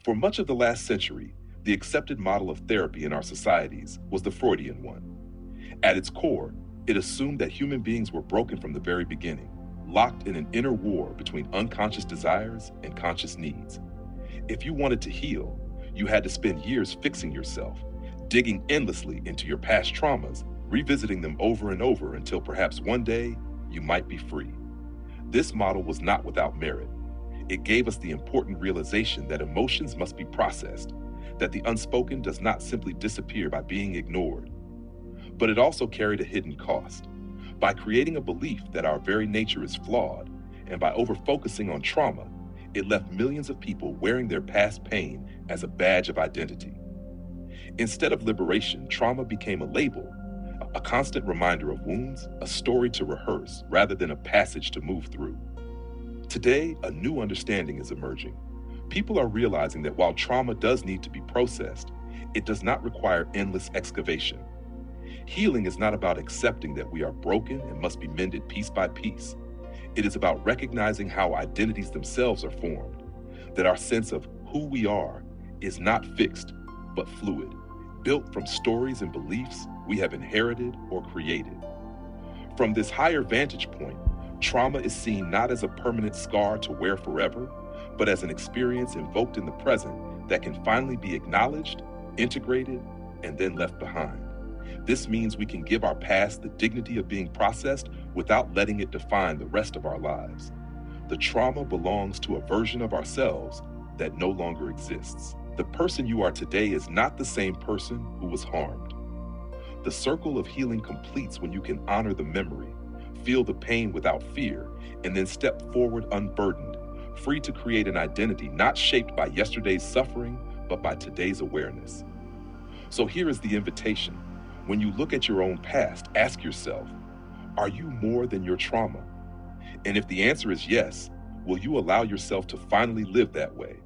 For much of the last century, the accepted model of therapy in our societies was the Freudian one. At its core, it assumed that human beings were broken from the very beginning, locked in an inner war between unconscious desires and conscious needs. If you wanted to heal, you had to spend years fixing yourself, digging endlessly into your past traumas, revisiting them over and over until perhaps one day you might be free. This model was not without merit. It gave us the important realization that emotions must be processed, that the unspoken does not simply disappear by being ignored. But it also carried a hidden cost. By creating a belief that our very nature is flawed, and by over-focusing on trauma, it left millions of people wearing their past pain as a badge of identity. Instead of liberation, trauma became a label, a constant reminder of wounds, a story to rehearse rather than a passage to move through. Today, a new understanding is emerging. People are realizing that while trauma does need to be processed, it does not require endless excavation. Healing is not about accepting that we are broken and must be mended piece by piece. It is about recognizing how identities themselves are formed, that our sense of who we are is not fixed, but fluid, built from stories and beliefs we have inherited or created. From this higher vantage point, trauma is seen not as a permanent scar to wear forever, but as an experience invoked in the present that can finally be acknowledged, integrated, and then left behind. This means we can give our past the dignity of being processed without letting it define the rest of our lives. The trauma belongs to a version of ourselves that no longer exists. The person you are today is not the same person who was harmed. The circle of healing completes when you can honor the memory, feel the pain without fear, and then step forward unburdened, free to create an identity not shaped by yesterday's suffering, but by today's awareness. So here is the invitation. When you look at your own past, ask yourself, are you more than your trauma? And if the answer is yes, will you allow yourself to finally live that way?